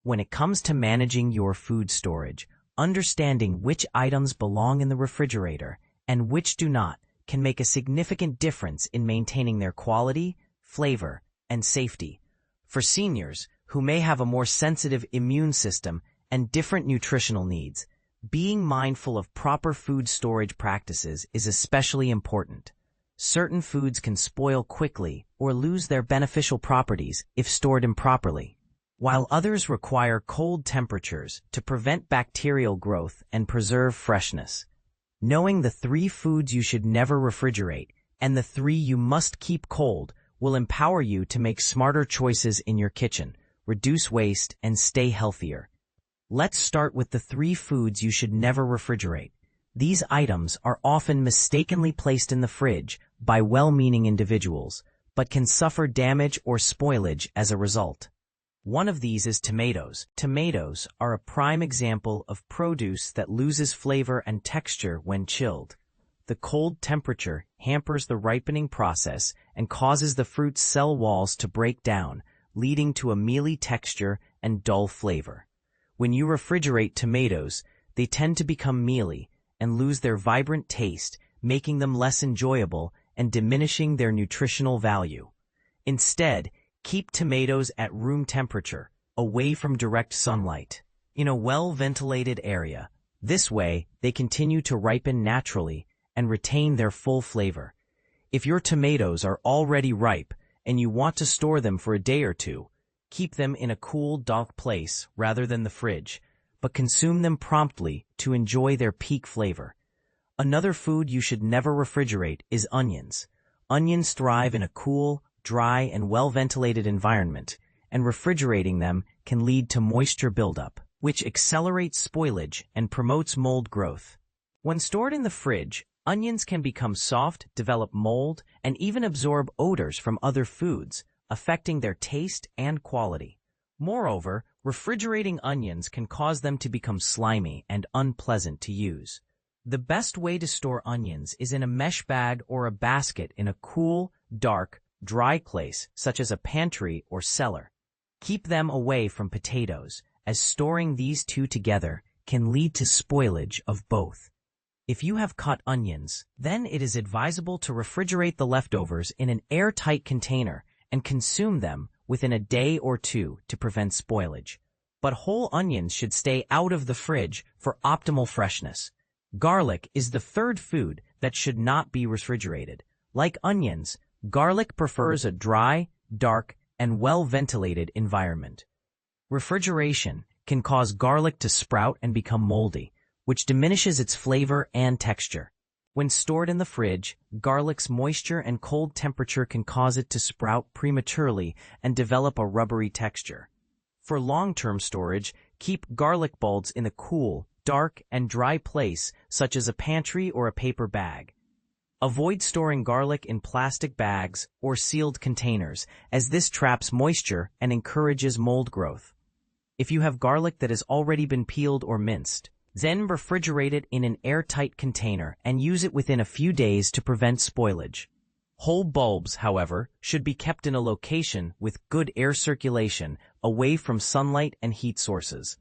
When it comes to managing your food storage, understanding which items belong in the refrigerator and which do not can make a significant difference in maintaining their quality, flavor, and safety. For seniors who may have a more sensitive immune system and different nutritional needs, being mindful of proper food storage practices is especially important. Certain foods can spoil quickly or lose their beneficial properties if stored improperly, while others require cold temperatures to prevent bacterial growth and preserve freshness. Knowing the 3 foods you should never refrigerate and the 3 you must keep cold will empower you to make smarter choices in your kitchen, reduce waste, and stay healthier. Let's start with the 3 foods you should never refrigerate. These items are often mistakenly placed in the fridge by well-meaning individuals, but can suffer damage or spoilage as a result. One of these is tomatoes. Tomatoes are a prime example of produce that loses flavor and texture when chilled. The cold temperature hampers the ripening process and causes the fruit's cell walls to break down, leading to a mealy texture and dull flavor. When you refrigerate tomatoes, they tend to become mealy and lose their vibrant taste, making them less enjoyable and diminishing their nutritional value. Instead, keep tomatoes at room temperature, away from direct sunlight, in a well-ventilated area. This way, they continue to ripen naturally and retain their full flavor. If your tomatoes are already ripe and you want to store them for a day or two, keep them in a cool, dark place rather than the fridge, but consume them promptly to enjoy their peak flavor. Another food you should never refrigerate is onions. Onions thrive in a cool, dry, and well-ventilated environment, and refrigerating them can lead to moisture buildup, which accelerates spoilage and promotes mold growth. When stored in the fridge, onions can become soft, develop mold, and even absorb odors from other foods, affecting their taste and quality. Moreover, refrigerating onions can cause them to become slimy and unpleasant to use. The best way to store onions is in a mesh bag or a basket in a cool, dark, dry place such as a pantry or cellar. Keep them away from potatoes, as storing these two together can lead to spoilage of both. If you have cut onions, then it is advisable to refrigerate the leftovers in an airtight container and consume them within a day or 2 to prevent spoilage. But whole onions should stay out of the fridge for optimal freshness. Garlic is the 3rd food that should not be refrigerated. Like onions, garlic prefers a dry, dark, and well-ventilated environment. Refrigeration can cause garlic to sprout and become moldy, which diminishes its flavor and texture. When stored in the fridge, garlic's moisture and cold temperature can cause it to sprout prematurely and develop a rubbery texture. For long-term storage, keep garlic bulbs in a cool, dark, and dry place such as a pantry or a paper bag. Avoid storing garlic in plastic bags or sealed containers, as this traps moisture and encourages mold growth. If you have garlic that has already been peeled or minced, then refrigerate it in an airtight container and use it within a few days to prevent spoilage. Whole bulbs, however, should be kept in a location with good air circulation, away from sunlight and heat sources.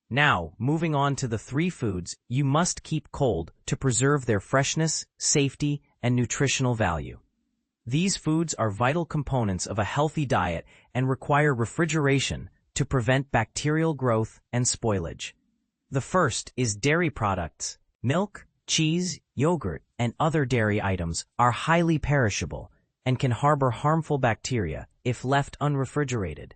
Now, moving on to the 3 foods you must keep cold to preserve their freshness, safety, and nutritional value. These foods are vital components of a healthy diet and require refrigeration to prevent bacterial growth and spoilage. The first is dairy products. Milk, cheese, yogurt, and other dairy items are highly perishable and can harbor harmful bacteria if left unrefrigerated.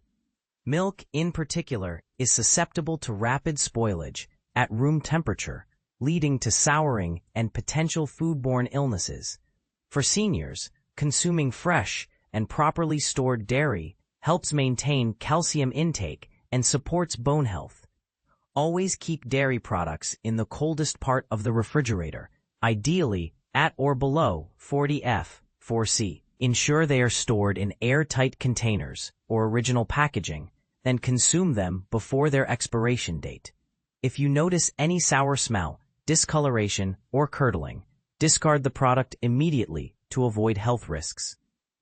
Milk, in particular, is susceptible to rapid spoilage at room temperature, leading to souring and potential foodborne illnesses. For seniors, consuming fresh and properly stored dairy helps maintain calcium intake and supports bone health. Always keep dairy products in the coldest part of the refrigerator, ideally at or below 40°F, 4°C. Ensure they are stored in airtight containers or original packaging, then consume them before their expiration date. If you notice any sour smell, discoloration, or curdling, discard the product immediately to avoid health risks.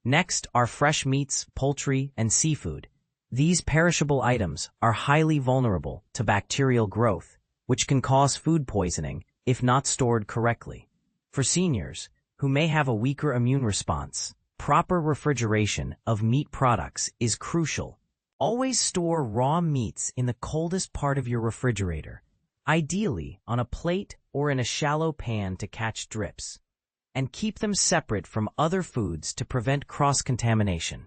Next are fresh meats, poultry, and seafood. These perishable items are highly vulnerable to bacterial growth, which can cause food poisoning if not stored correctly. For seniors who may have a weaker immune response, proper refrigeration of meat products is crucial. Always store raw meats in the coldest part of your refrigerator, ideally on a plate or in a shallow pan to catch drips, and keep them separate from other foods to prevent cross-contamination.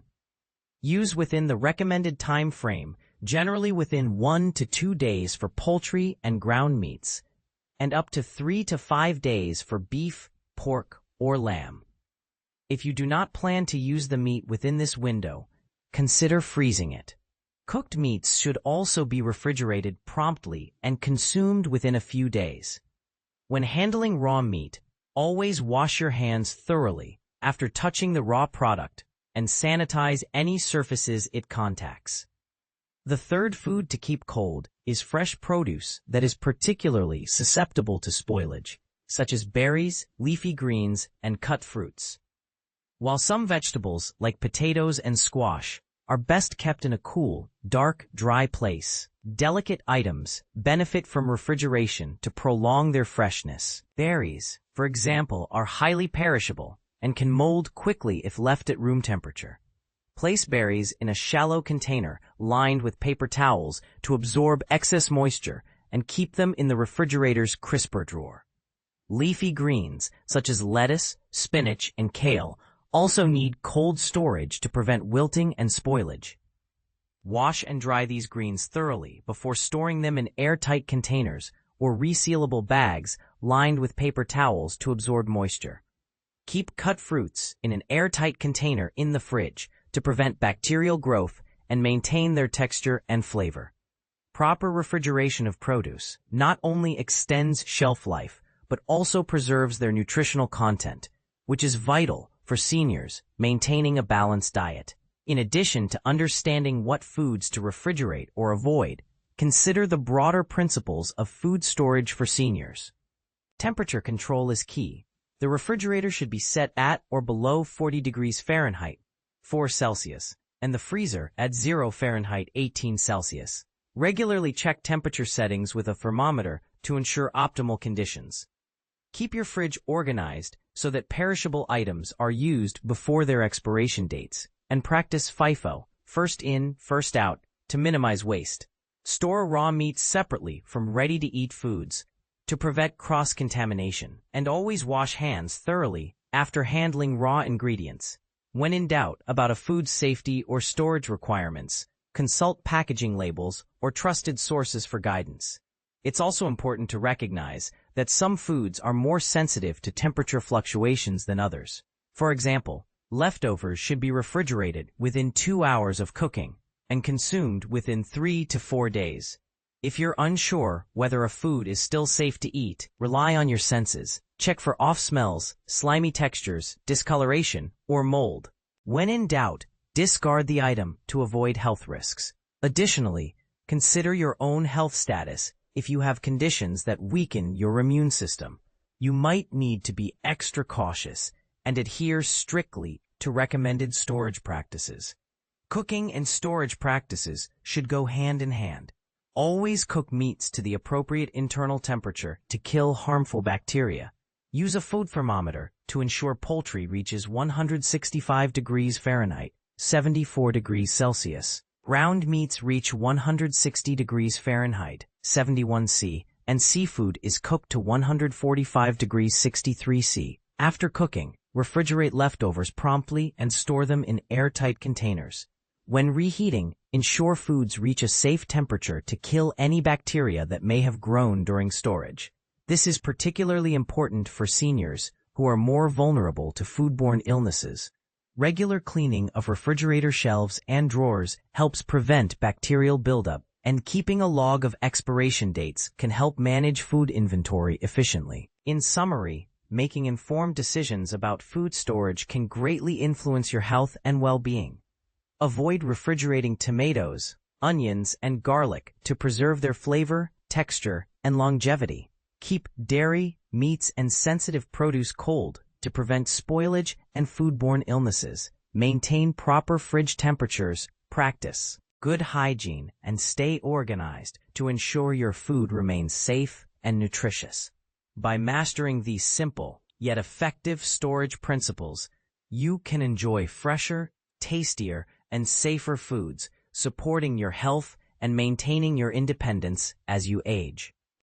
Use within the recommended time frame, generally within 1 to 2 days for poultry and ground meats, and up to 3 to 5 days for beef, pork, or lamb. If you do not plan to use the meat within this window, consider freezing it. Cooked meats should also be refrigerated promptly and consumed within a few days. When handling raw meat, always wash your hands thoroughly after touching the raw product and sanitize any surfaces it contacts. The third food to keep cold is fresh produce that is particularly susceptible to spoilage, such as berries, leafy greens, and cut fruits. While some vegetables, like potatoes and squash, are best kept in a cool, dark, dry place, delicate items benefit from refrigeration to prolong their freshness. Berries, for example, are highly perishable and can mold quickly if left at room temperature. Place berries in a shallow container lined with paper towels to absorb excess moisture and keep them in the refrigerator's crisper drawer. Leafy greens, such as lettuce, spinach, and kale, also need cold storage to prevent wilting and spoilage. Wash and dry these greens thoroughly before storing them in airtight containers or resealable bags lined with paper towels to absorb moisture. Keep cut fruits in an airtight container in the fridge to prevent bacterial growth and maintain their texture and flavor. Proper refrigeration of produce not only extends shelf life, but also preserves their nutritional content, which is vital for seniors maintaining a balanced diet. In addition to understanding what foods to refrigerate or avoid, consider the broader principles of food storage for seniors. Temperature control is key. The refrigerator should be set at or below 40 degrees Fahrenheit, 4 Celsius, and the freezer at 0 Fahrenheit, 18 Celsius. Regularly check temperature settings with a thermometer to ensure optimal conditions. Keep your fridge organized so that perishable items are used before their expiration dates, and practice FIFO, first in, first out, to minimize waste. Store raw meats separately from ready-to-eat foods to prevent cross-contamination, and always wash hands thoroughly after handling raw ingredients. When in doubt about a food's safety or storage requirements, consult packaging labels or trusted sources for guidance. It's also important to recognize that some foods are more sensitive to temperature fluctuations than others. For example, leftovers should be refrigerated within 2 hours of cooking and consumed within 3 to 4 days. If you're unsure whether a food is still safe to eat, rely on your senses. Check for off smells, slimy textures, discoloration, or mold. When in doubt, discard the item to avoid health risks. Additionally, consider your own health status. If you have conditions that weaken your immune system, you might need to be extra cautious and adhere strictly to recommended storage practices. Cooking and storage practices should go hand in hand. Always cook meats to the appropriate internal temperature to kill harmful bacteria. Use a food thermometer to ensure poultry reaches 165 degrees Fahrenheit, 74 degrees Celsius. Ground meats reach 160 degrees Fahrenheit, 71 C, and seafood is cooked to 145 degrees 63 C. After cooking, refrigerate leftovers promptly and store them in airtight containers. When reheating, ensure foods reach a safe temperature to kill any bacteria that may have grown during storage. This is particularly important for seniors who are more vulnerable to foodborne illnesses. Regular cleaning of refrigerator shelves and drawers helps prevent bacterial buildup, and keeping a log of expiration dates can help manage food inventory efficiently. In summary, making informed decisions about food storage can greatly influence your health and well-being. Avoid refrigerating tomatoes, onions, and garlic to preserve their flavor, texture, and longevity. Keep dairy, meats, and sensitive produce cold to prevent spoilage and foodborne illnesses. Maintain proper fridge temperatures. Practice good hygiene, and stay organized to ensure your food remains safe and nutritious. By mastering these simple yet effective storage principles, you can enjoy fresher, tastier, and safer foods, supporting your health and maintaining your independence as you age.